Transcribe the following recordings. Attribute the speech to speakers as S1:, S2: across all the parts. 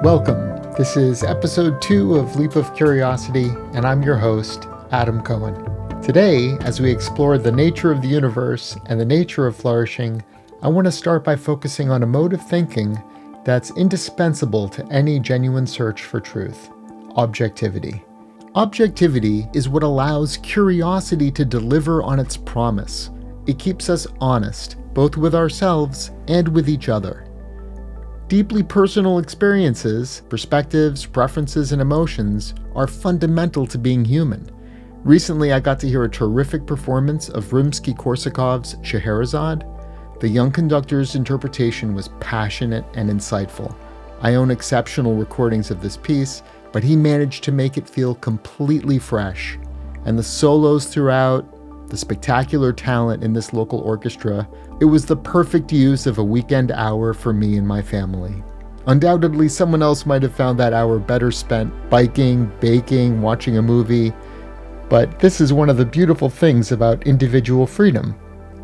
S1: Welcome. This is episode 2 of Leap of Curiosity, and I'm your host, Adam Cohen. Today, as we explore the nature of the universe and the nature of flourishing, I want to start by focusing on a mode of thinking that's indispensable to any genuine search for truth: objectivity. Objectivity is what allows curiosity to deliver on its promise. It keeps us honest, both with ourselves and with each other. Deeply personal experiences, perspectives, preferences, and emotions are fundamental to being human. Recently, I got to hear a terrific performance of Rimsky-Korsakov's Scheherazade. The young conductor's interpretation was passionate and insightful. I own exceptional recordings of this piece, but he managed to make it feel completely fresh. And the solos throughout, the spectacular talent in this local orchestra, it was the perfect use of a weekend hour for me and my family. Undoubtedly, someone else might have found that hour better spent biking, baking, watching a movie, but this is one of the beautiful things about individual freedom,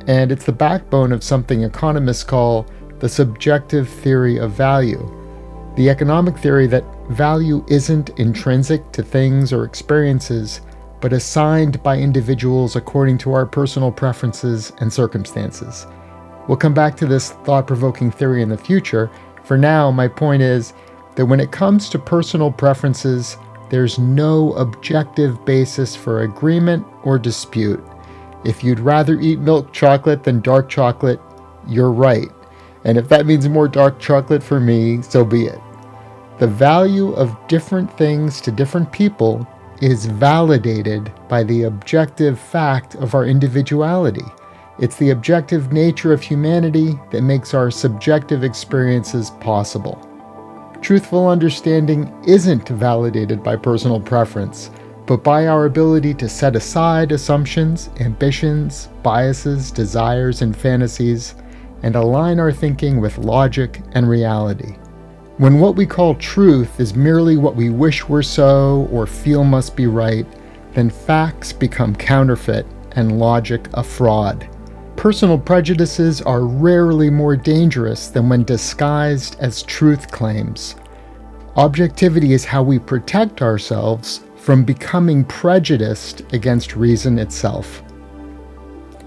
S1: and it's the backbone of something economists call the subjective theory of value, the economic theory that value isn't intrinsic to things or experiences, but assigned by individuals according to our personal preferences and circumstances. We'll come back to this thought-provoking theory in the future. For now, my point is that when it comes to personal preferences, there's no objective basis for agreement or dispute. If you'd rather eat milk chocolate than dark chocolate, you're right. And if that means more dark chocolate for me, so be it. The value of different things to different people is validated by the objective fact of our individuality. It's the objective nature of humanity that makes our subjective experiences possible. Truthful understanding isn't validated by personal preference, but by our ability to set aside assumptions, ambitions, biases, desires, and fantasies, and align our thinking with logic and reality. When what we call truth is merely what we wish were so or feel must be right, then facts become counterfeit and logic a fraud. Personal prejudices are rarely more dangerous than when disguised as truth claims. Objectivity is how we protect ourselves from becoming prejudiced against reason itself.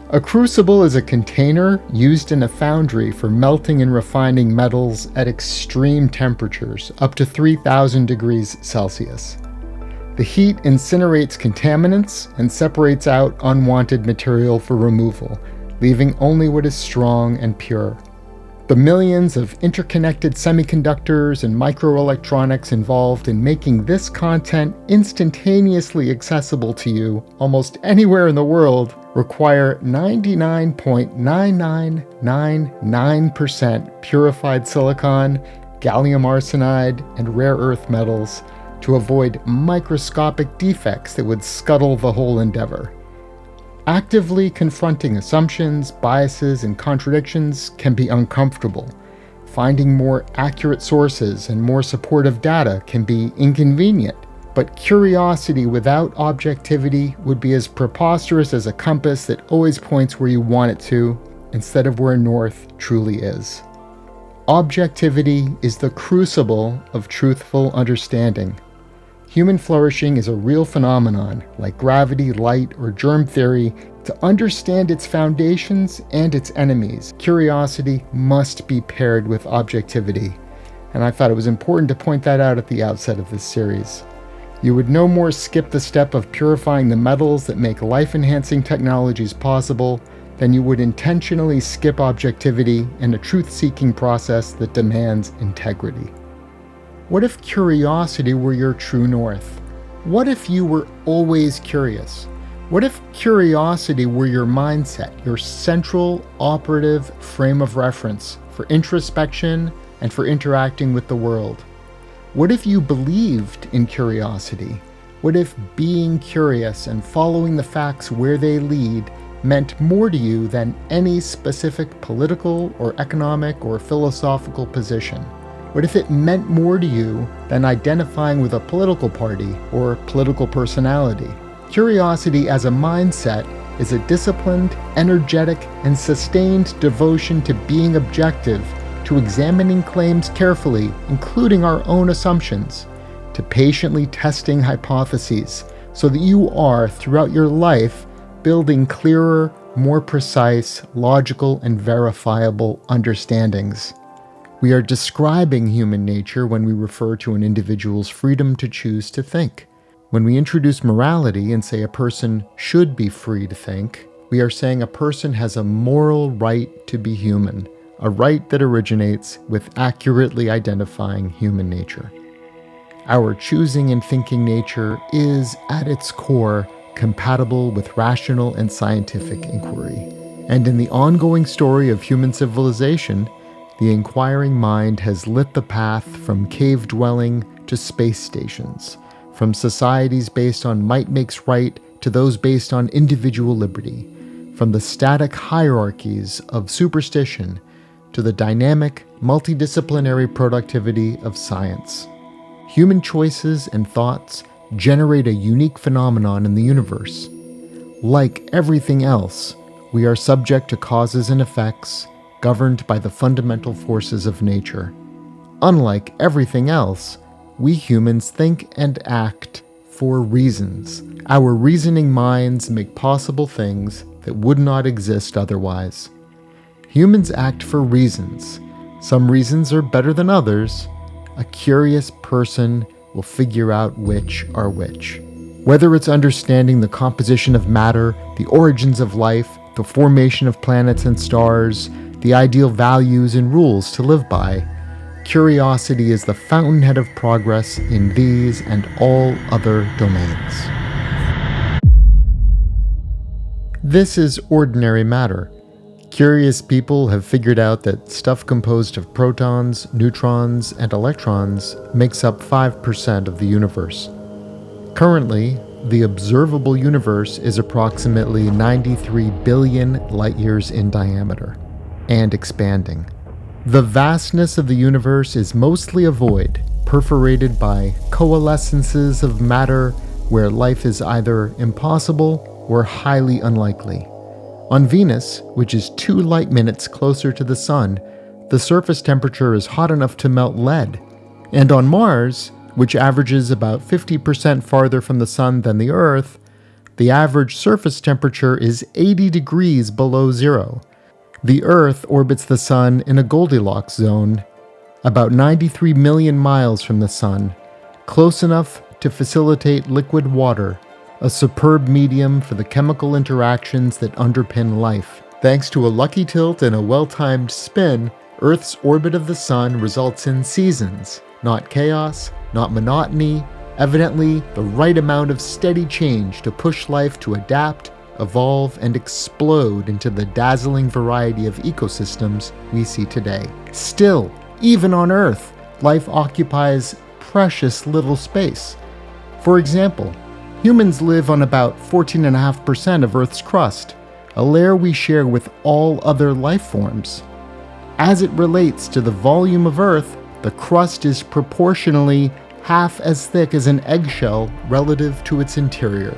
S1: A crucible is a container used in a foundry for melting and refining metals at extreme temperatures, up to 3,000 degrees Celsius. The heat incinerates contaminants and separates out unwanted material for removal, leaving only what is strong and pure. The millions of interconnected semiconductors and microelectronics involved in making this content instantaneously accessible to you almost anywhere in the world require 99.9999% purified silicon, gallium arsenide, and rare earth metals to avoid microscopic defects that would scuttle the whole endeavor. Actively confronting assumptions, biases, and contradictions can be uncomfortable. Finding more accurate sources and more supportive data can be inconvenient. But curiosity without objectivity would be as preposterous as a compass that always points where you want it to, instead of where north truly is. Objectivity is the crucible of truthful understanding. Human flourishing is a real phenomenon, like gravity, light, or germ theory. To understand its foundations and its enemies, curiosity must be paired with objectivity. And I thought it was important to point that out at the outset of this series. You would no more skip the step of purifying the metals that make life-enhancing technologies possible than you would intentionally skip objectivity in a truth-seeking process that demands integrity. What if curiosity were your true north? What if you were always curious? What if curiosity were your mindset, your central operative frame of reference for introspection and for interacting with the world? What if you believed in curiosity? What if being curious and following the facts where they lead meant more to you than any specific political or economic or philosophical position? What if it meant more to you than identifying with a political party or political personality? Curiosity as a mindset is a disciplined, energetic, and sustained devotion to being objective to examining claims carefully, including our own assumptions, to patiently testing hypotheses so that you are, throughout your life, building clearer, more precise, logical, and verifiable understandings. We are describing human nature when we refer to an individual's freedom to choose to think. When we introduce morality and say a person should be free to think, we are saying a person has a moral right to be human, a right that originates with accurately identifying human nature. Our choosing and thinking nature is, at its core, compatible with rational and scientific inquiry. And in the ongoing story of human civilization, the inquiring mind has lit the path from cave dwelling to space stations, from societies based on might makes right to those based on individual liberty, from the static hierarchies of superstition to the dynamic, multidisciplinary productivity of science. Human choices and thoughts generate a unique phenomenon in the universe. Like everything else, we are subject to causes and effects governed by the fundamental forces of nature. Unlike everything else, we humans think and act for reasons. Our reasoning minds make possible things that would not exist otherwise. Humans act for reasons. Some reasons are better than others. A curious person will figure out which are which. Whether it's understanding the composition of matter, the origins of life, the formation of planets and stars, the ideal values and rules to live by, curiosity is the fountainhead of progress in these and all other domains. This is ordinary matter. Curious people have figured out that stuff composed of protons, neutrons, and electrons makes up 5% of the universe. Currently, the observable universe is approximately 93 billion light-years in diameter, and expanding. The vastness of the universe is mostly a void, perforated by coalescences of matter where life is either impossible or highly unlikely. On Venus, which is 2 light minutes closer to the Sun, the surface temperature is hot enough to melt lead. And on Mars, which averages about 50% farther from the Sun than the Earth, the average surface temperature is 80 degrees below zero. The Earth orbits the Sun in a Goldilocks zone, about 93 million miles from the Sun, close enough to facilitate liquid water, a superb medium for the chemical interactions that underpin life. Thanks to a lucky tilt and a well-timed spin, Earth's orbit of the Sun results in seasons, not chaos, not monotony, evidently the right amount of steady change to push life to adapt, evolve, and explode into the dazzling variety of ecosystems we see today. Still, even on Earth, life occupies precious little space. For example, humans live on about 14.5% of Earth's crust, a layer we share with all other life forms. As it relates to the volume of Earth, the crust is proportionally half as thick as an eggshell relative to its interior.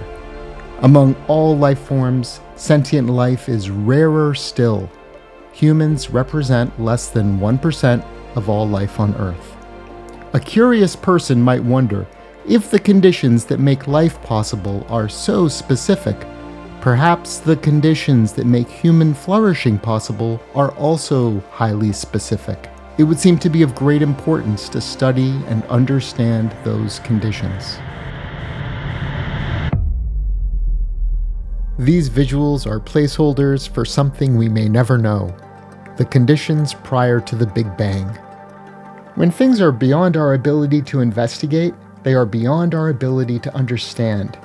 S1: Among all life forms, sentient life is rarer still. Humans represent less than 1% of all life on Earth. A curious person might wonder, if the conditions that make life possible are so specific, perhaps the conditions that make human flourishing possible are also highly specific. It would seem to be of great importance to study and understand those conditions. These visuals are placeholders for something we may never know, the conditions prior to the Big Bang. When things are beyond our ability to investigate, they are beyond our ability to understand.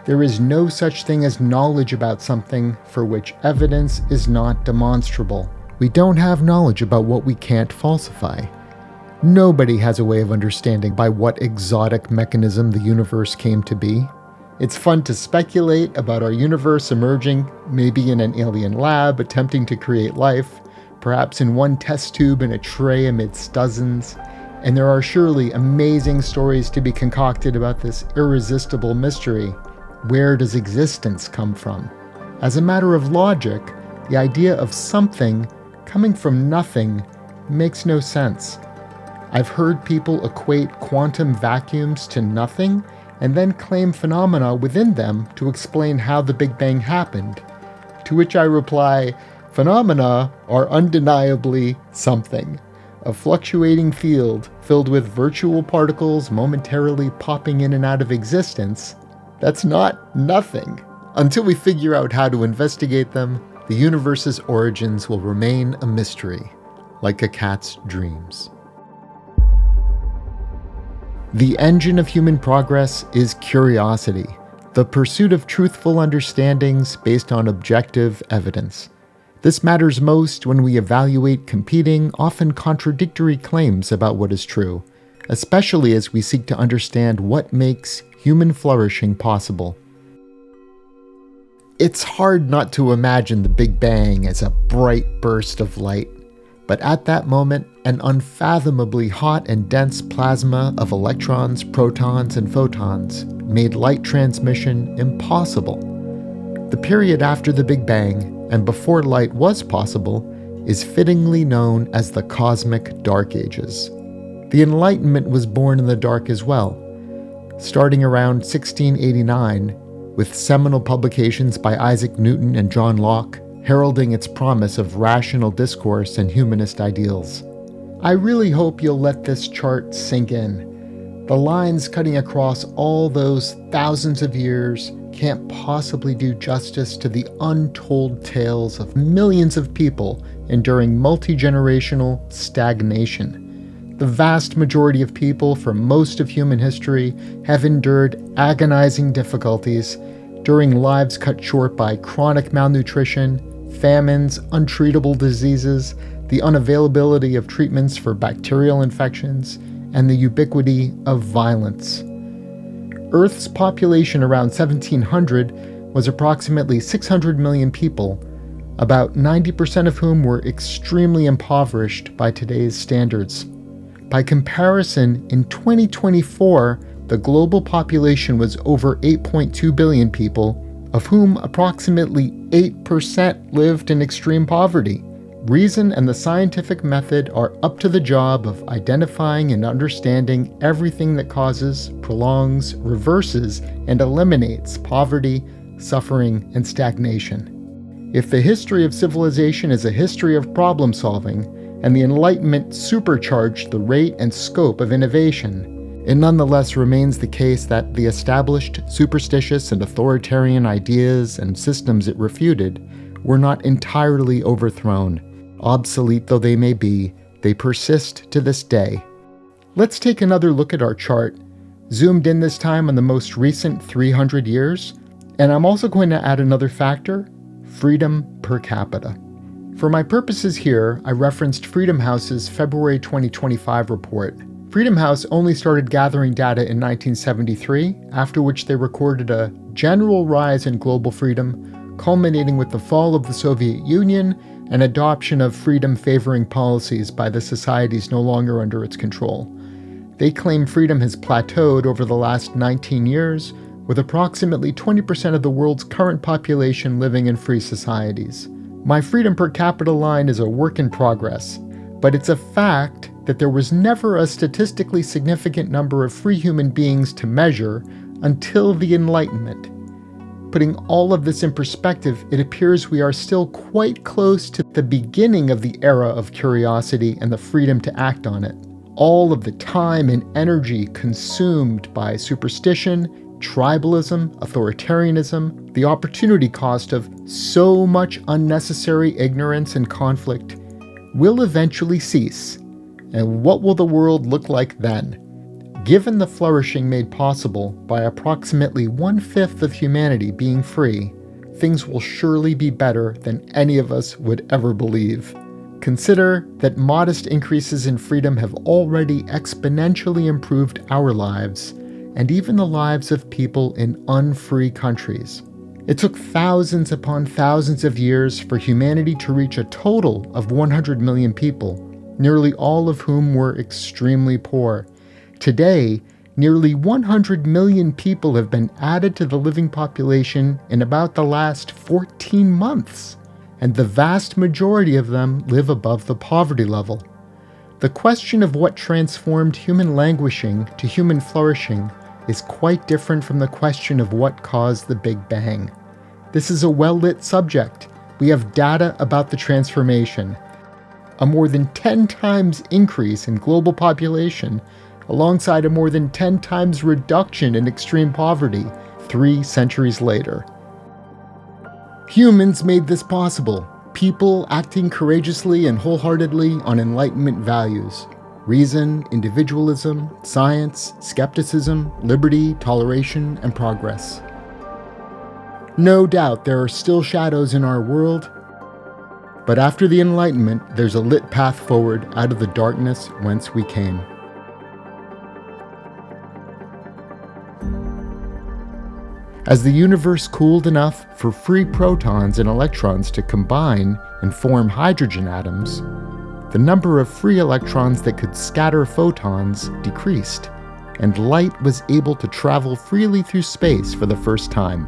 S1: There is no such thing as knowledge about something for which evidence is not demonstrable. We don't have knowledge about what we can't falsify. Nobody has a way of understanding by what exotic mechanism the universe came to be. It's fun to speculate about our universe emerging, maybe in an alien lab attempting to create life, perhaps in one test tube in a tray amidst dozens. And there are surely amazing stories to be concocted about this irresistible mystery. Where does existence come from? As a matter of logic, the idea of something coming from nothing makes no sense. I've heard people equate quantum vacuums to nothing and then claim phenomena within them to explain how the Big Bang happened. To which I reply, phenomena are undeniably something. A fluctuating field filled with virtual particles momentarily popping in and out of existence, that's not nothing. Until we figure out how to investigate them, the universe's origins will remain a mystery, like a cat's dreams. The engine of human progress is curiosity, the pursuit of truthful understandings based on objective evidence. This matters most when we evaluate competing, often contradictory claims about what is true, especially as we seek to understand what makes human flourishing possible. It's hard not to imagine the Big Bang as a bright burst of light, but at that moment, an unfathomably hot and dense plasma of electrons, protons, and photons made light transmission impossible. The period after the Big Bang, and before light was possible, is fittingly known as the Cosmic Dark Ages. The Enlightenment was born in the dark as well, starting around 1689, with seminal publications by Isaac Newton and John Locke, heralding its promise of rational discourse and humanist ideals. I really hope you'll let this chart sink in. The lines cutting across all those thousands of years can't possibly do justice to the untold tales of millions of people enduring multi-generational stagnation. The vast majority of people for most of human history have endured agonizing difficulties during lives cut short by chronic malnutrition, famines, untreatable diseases, the unavailability of treatments for bacterial infections, and the ubiquity of violence. Earth's population around 1700 was approximately 600 million people, about 90% of whom were extremely impoverished by today's standards. By comparison, in 2024, the global population was over 8.2 billion people, of whom approximately 8% lived in extreme poverty. Reason and the scientific method are up to the job of identifying and understanding everything that causes, prolongs, reverses, and eliminates poverty, suffering, and stagnation. If the history of civilization is a history of problem solving, and the Enlightenment supercharged the rate and scope of innovation, it nonetheless remains the case that the established, superstitious, and authoritarian ideas and systems it refuted were not entirely overthrown. Obsolete though they may be, they persist to this day. Let's take another look at our chart, zoomed in this time on the most recent 300 years, and I'm also going to add another factor, freedom per capita. For my purposes here, I referenced Freedom House's February 2025 report. Freedom House only started gathering data in 1973, after which they recorded a general rise in global freedom, culminating with the fall of the Soviet Union and adoption of freedom-favoring policies by the societies no longer under its control. They claim freedom has plateaued over the last 19 years, with approximately 20% of the world's current population living in free societies. My freedom per capita line is a work in progress, but it's a fact that there was never a statistically significant number of free human beings to measure until the Enlightenment. Putting all of this in perspective, it appears we are still quite close to the beginning of the era of curiosity and the freedom to act on it. All of the time and energy consumed by superstition, tribalism, authoritarianism, the opportunity cost of so much unnecessary ignorance and conflict will eventually cease. And what will the world look like then? Given the flourishing made possible by approximately 1/5 of humanity being free, things will surely be better than any of us would ever believe. Consider that modest increases in freedom have already exponentially improved our lives, and even the lives of people in unfree countries. It took thousands upon thousands of years for humanity to reach a total of 100 million people, nearly all of whom were extremely poor. Today, nearly 100 million people have been added to the living population in about the last 14 months, and the vast majority of them live above the poverty level. The question of what transformed human languishing to human flourishing is quite different from the question of what caused the Big Bang. This is a well-lit subject. We have data about the transformation. A more than 10 times increase in global population, alongside a more than 10 times reduction in extreme poverty 3 centuries later. Humans made this possible. People acting courageously and wholeheartedly on Enlightenment values. Reason, individualism, science, skepticism, liberty, toleration, and progress. No doubt there are still shadows in our world, but after the Enlightenment, there's a lit path forward out of the darkness whence we came. As the universe cooled enough for free protons and electrons to combine and form hydrogen atoms, the number of free electrons that could scatter photons decreased, and light was able to travel freely through space for the first time.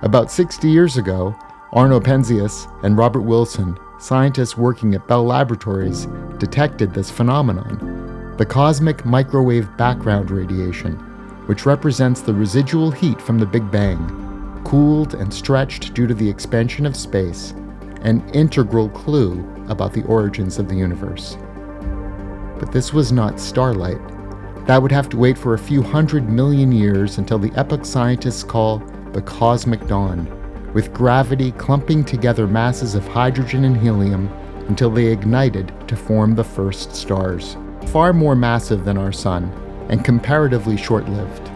S1: About 60 years ago, Arno Penzias and Robert Wilson, scientists working at Bell Laboratories, detected this phenomenon, the cosmic microwave background radiation, which represents the residual heat from the Big Bang, cooled and stretched due to the expansion of space, an integral clue about the origins of the universe. But this was not starlight. That would have to wait for a few 100 million years until the epoch scientists call the cosmic dawn, with gravity clumping together masses of hydrogen and helium until they ignited to form the first stars, far more massive than our sun, and comparatively short-lived.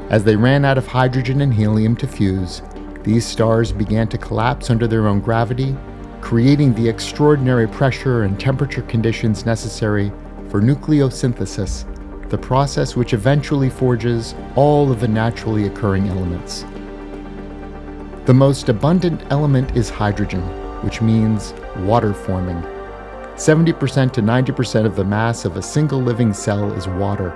S1: As they ran out of hydrogen and helium to fuse, these stars began to collapse under their own gravity, creating the extraordinary pressure and temperature conditions necessary for nucleosynthesis, the process which eventually forges all of the naturally occurring elements. The most abundant element is hydrogen, which means water forming. 70% to 90% of the mass of a single living cell is water,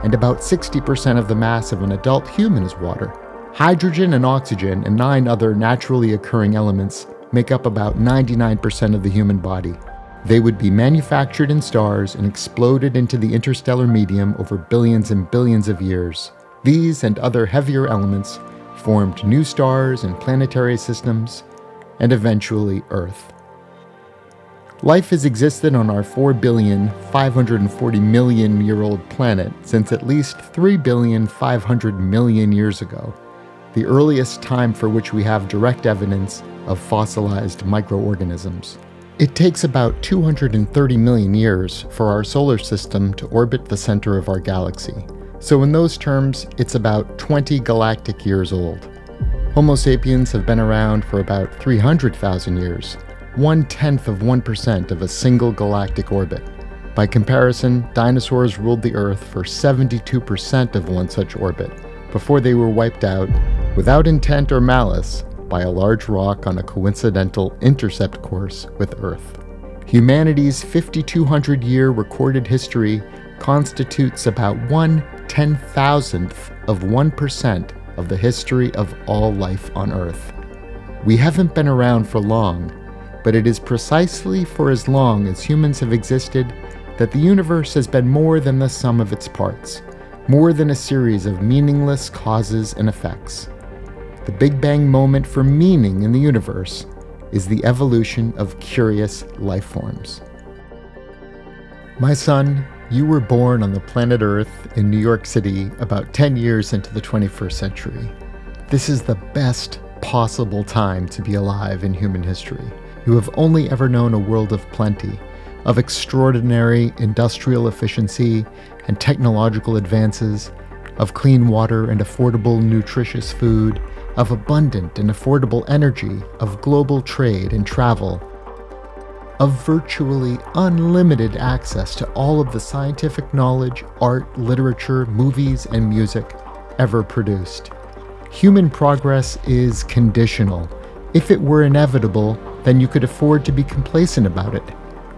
S1: and about 60% of the mass of an adult human is water. Hydrogen and oxygen and 9 other naturally occurring elements make up about 99% of the human body. They would be manufactured in stars and exploded into the interstellar medium over billions and billions of years. These and other heavier elements formed new stars and planetary systems, and eventually Earth. Life has existed on our 4,540,000,000-year-old planet since at least 3,500,000,000 years ago, the earliest time for which we have direct evidence of fossilized microorganisms. It takes about 230 million years for our solar system to orbit the center of our galaxy. So in those terms, it's about 20 galactic years old. Homo sapiens have been around for about 300,000 years, 1/10% of a single galactic orbit. By comparison, dinosaurs ruled the Earth for 72% of one such orbit, before they were wiped out, without intent or malice, by a large rock on a coincidental intercept course with Earth. Humanity's 5,200-year recorded history constitutes about 1/10,000th of 1% of the history of all life on Earth. We haven't been around for long, but it is precisely for as long as humans have existed that the universe has been more than the sum of its parts, more than a series of meaningless causes and effects. The Big Bang moment for meaning in the universe is the evolution of curious life forms. My son, you were born on the planet Earth in New York City about 10 years into the 21st century. This is the best possible time to be alive in human history. You have only ever known a world of plenty, of extraordinary industrial efficiency and technological advances, of clean water and affordable, nutritious food, of abundant and affordable energy, of global trade and travel, of virtually unlimited access to all of the scientific knowledge, art, literature, movies, and music ever produced. Human progress is conditional. If it were inevitable, then you could afford to be complacent about it.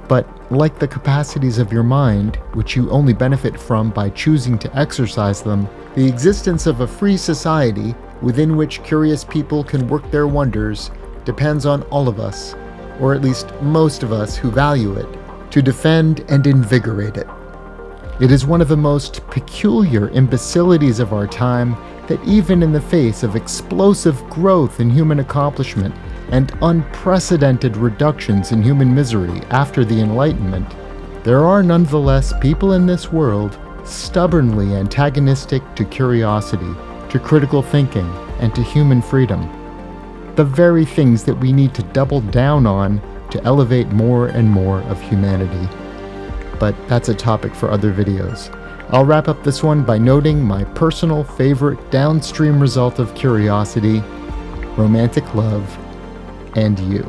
S1: But like the capacities of your mind, which you only benefit from by choosing to exercise them, the existence of a free society within which curious people can work their wonders depends on all of us, or at least most of us who value it, to defend and invigorate it. It is one of the most peculiar imbecilities of our time that even in the face of explosive growth in human accomplishment and unprecedented reductions in human misery after the Enlightenment, there are nonetheless people in this world stubbornly antagonistic to curiosity, to critical thinking, and to human freedom. The very things that we need to double down on to elevate more and more of humanity. But that's a topic for other videos. I'll wrap up this one by noting my personal favorite downstream result of curiosity, romantic love, and you.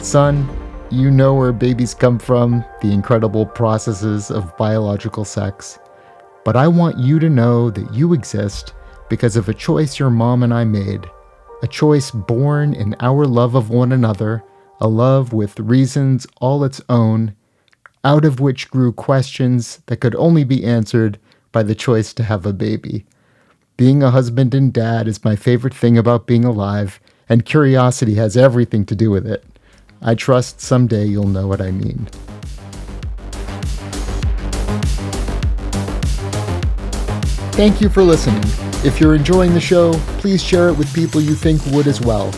S1: Son, you know where babies come from, the incredible processes of biological sex. But I want you to know that you exist because of a choice your mom and I made. A choice born in our love of one another, a love with reasons all its own, out of which grew questions that could only be answered by the choice to have a baby. Being a husband and dad is my favorite thing about being alive, and curiosity has everything to do with it. I trust someday you'll know what I mean. Thank you for listening. If you're enjoying the show, please share it with people you think would as well.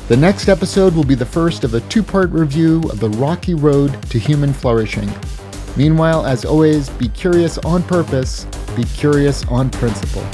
S1: The next episode will be the first of a 2-part review of the rocky road to human flourishing. Meanwhile, as always, be curious on purpose, be curious on principle.